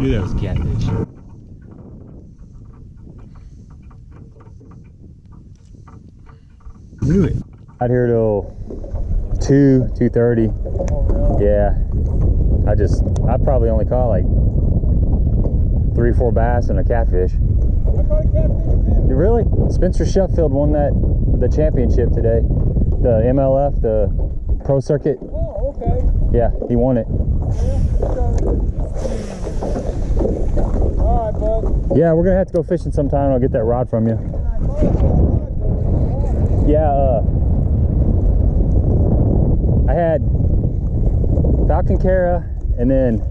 Knew that was a catfish. Knew it. Out here till 2:30. Oh, really? Yeah. I probably only caught like 3 or 4 bass and a catfish. I caught a catfish too. Really? Spencer Sheffield won the championship today. The MLF, the pro circuit. Oh, okay. Yeah, he won it. All right, bud. Yeah, we're gonna have to go fishing sometime. I'll get that rod from you. Yeah, I had Falcon Cara, and then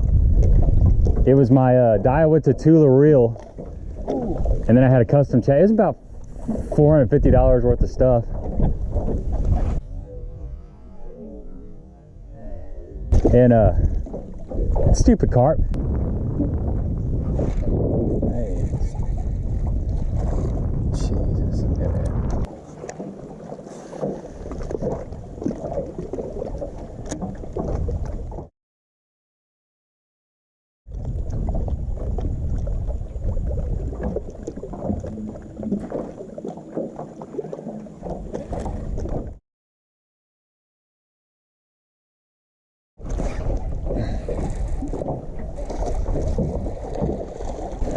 it was my Daiwa Tatula reel, and then I had a custom chat. It was about $450 worth of stuff. And stupid carp. Hey. Jesus. Yeah.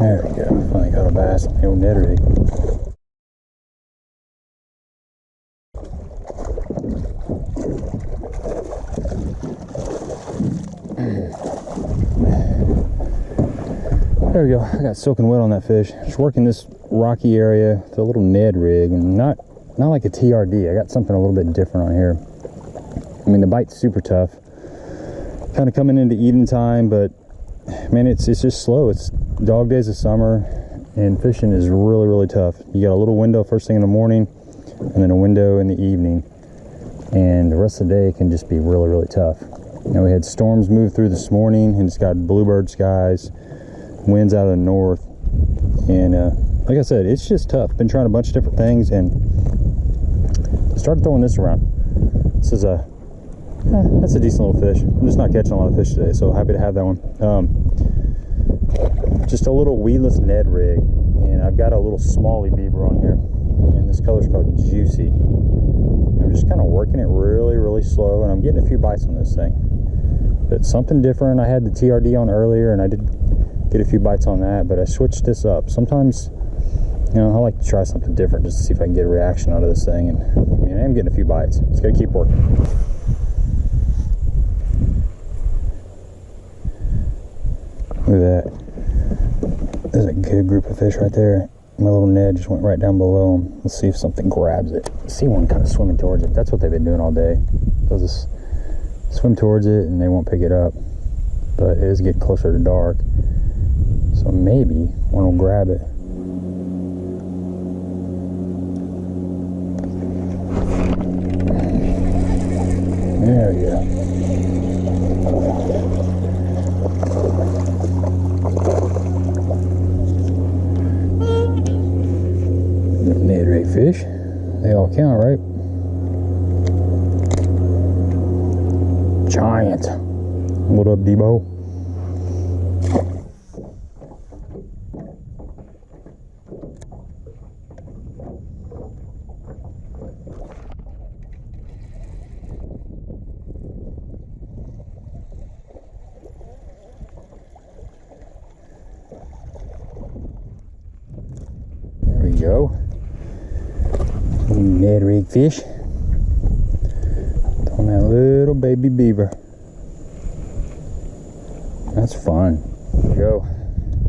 There we go. Finally got a bass on the old Ned Rig. There we go. I got soaking wet on that fish. Just working this rocky area with a little Ned Rig, and not like a TRD. I got something a little bit different on here. I mean, the bite's super tough. Kind of coming into evening time, but man, it's just slow. It's dog days of summer, and fishing is really tough. You got a little window first thing in the morning, and then a window in the evening, and the rest of the day can just be really tough. You know, we had storms move through this morning, and it's got bluebird skies, winds out of the north, and like I said, it's just tough. Been trying a bunch of different things, and started throwing this around. This is that's a decent little fish. I'm just not catching a lot of fish today, so happy to have that one. Just a little weedless Ned Rig, and I've got a little Smallie Beaver on here, and this color's called Juicy. I'm just kind of working it really slow, and I'm getting a few bites on this thing. But something different. I had the TRD on earlier, and I did get a few bites on that, but I switched this up. Sometimes, you know, I like to try something different just to see if I can get a reaction out of this thing, and I mean, I am getting a few bites. Just gotta keep working. Look at that. There's a good group of fish right there. My little Ned just went right down below them. Let's see if something grabs it. I see one kind of swimming towards it. That's what they've been doing all day. They'll just swim towards it and they won't pick it up. But it is getting closer to dark, so maybe one will grab it. There we go. Ned Rig fish. They all count, right? Giant. What up, Debo? There we go. Ned Rig fish on that little baby beaver. That's fun. There we go.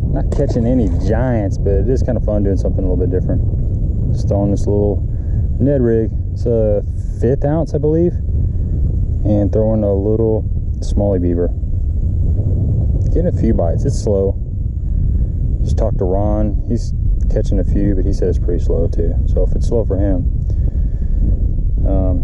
Not catching any giants, but it is kind of fun doing something a little bit different. Just throwing this little Ned Rig. It's a 1/5 ounce, I believe, and throwing a little Smallie Beaver. Getting a few bites. It's slow. Just talked to Ron. He's catching a few, but he said it's pretty slow too. So if it's slow for him,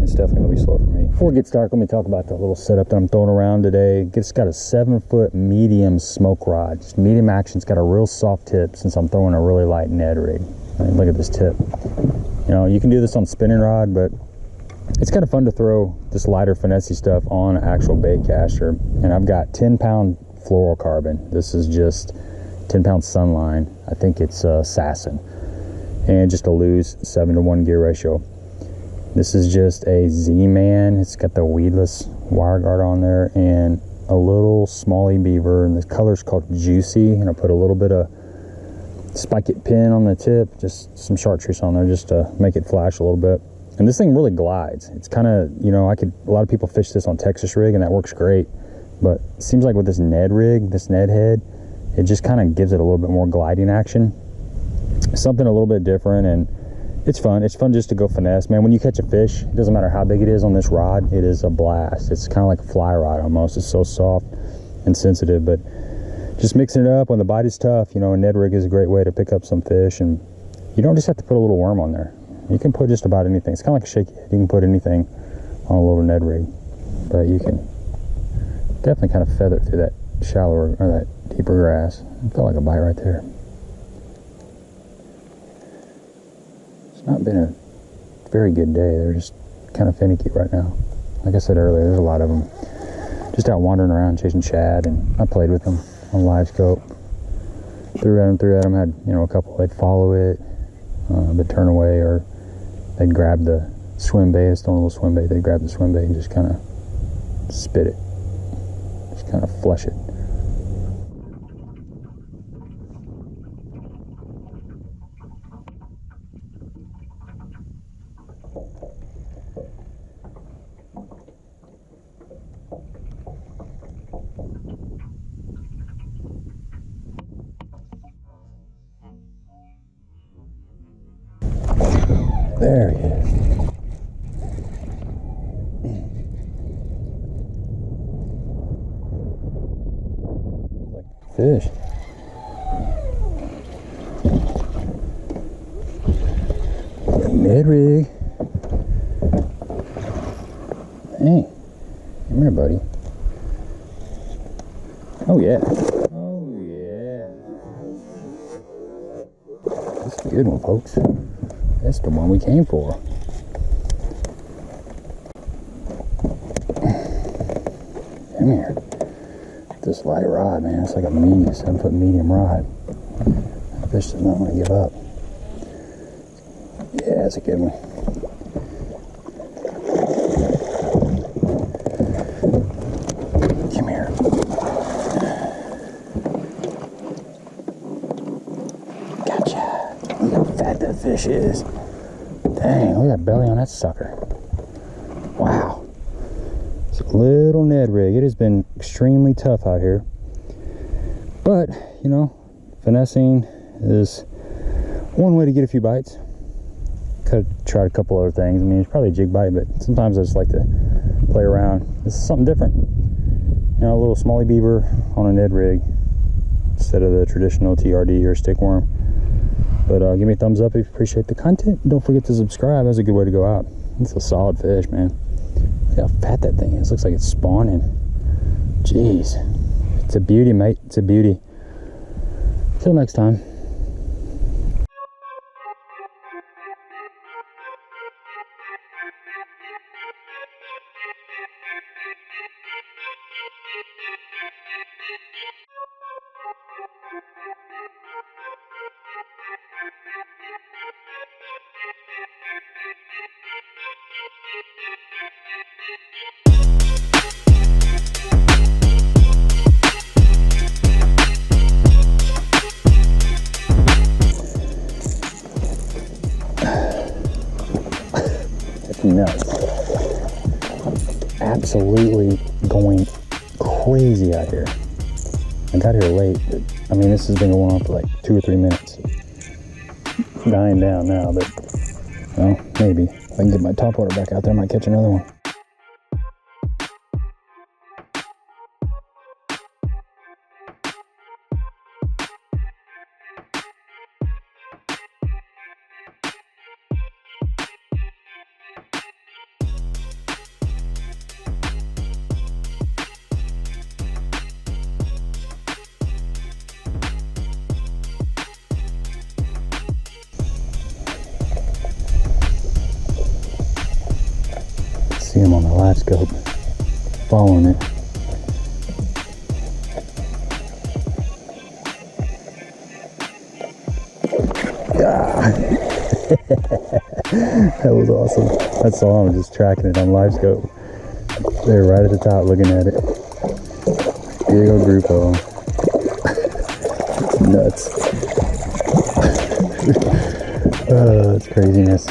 it's definitely gonna be slow for me. Before it gets dark, let me talk about the little setup that I'm throwing around today. It's got a 7-foot medium smoke rod. Just medium action. It's got a real soft tip since I'm throwing a really light Ned Rig. I mean, look at this tip. You know, you can do this on spinning rod, but it's kind of fun to throw this lighter finesse stuff on an actual bait caster. And I've got 10-pound fluorocarbon. This is just 10-pound sunline. I think it's Assassin, and just a loose 7-to-1 gear ratio. This is just a Z Man. It's got the weedless wire guard on there and a little Smallie Beaver, and the color's called Juicy, and I put a little bit of spike it pin on the tip, just some chartreuse on there just to make it flash a little bit. And this thing really glides. It's kind of, you know, a lot of people fish this on Texas rig and that works great, but it seems like with this Ned rig, this Ned head, it just kind of gives it a little bit more gliding action, something a little bit different. And it's fun just to go finesse, man. When you catch a fish, it doesn't matter how big it is on this rod, it is a blast. It's kind of like a fly rod almost. It's so soft and sensitive, but just mixing it up when the bite is tough, you know, a Ned rig is a great way to pick up some fish. And you don't just have to put a little worm on there. You can put just about anything. It's kind of like a shaky head. You can put anything on a little Ned rig, but you can definitely kind of feather through that shallower or that deeper grass. I felt like a bite right there. It's not been a very good day. They're just kind of finicky right now. Like I said earlier, there's a lot of them just out wandering around chasing shad, and I played with them on live scope. Threw at them, had, you know, a couple, they'd follow it, they'd turn away, or they'd grab the swim bait. It's a little swim bait. They'd grab the swim bait and just kind of spit it, just kind of flush it. There he is. Like fish. Ned rig. Hey, come here, buddy. Oh yeah. Oh yeah. This is a good one, folks. That's the one we came for. Come here. This light rod, man. It's like a medium, 7-foot medium rod. That fish does not want to give up. Yeah, that's a good one. Come here. Gotcha. Look how fat that fish is. Dang, look at that belly on that sucker. Wow. It's a little Ned rig. It has been extremely tough out here. But, you know, finessing is one way to get a few bites. Could have tried a couple other things. I mean, it's probably a jig bite, but sometimes I just like to play around. This is something different. You know, a little Smallie Beaver on a Ned rig instead of the traditional TRD or stick worm. But give me a thumbs up if you appreciate the content. Don't forget to subscribe. That's a good way to go out. It's a solid fish, man. Look how fat that thing is. Looks like it's spawning. Jeez. It's a beauty, mate. It's a beauty. Till next time. Nuts. Absolutely going crazy out here. I got here late, but I mean, this has been going on for like 2 or 3 minutes. Dying down now, but well, maybe if I can get my top water back out there, I might catch another one. See him on the live scope, following it. Yeah. That was awesome. I saw him just tracking it on live scope. They're right at the top looking at it. Big old group of them. It's nuts. Oh, it's craziness.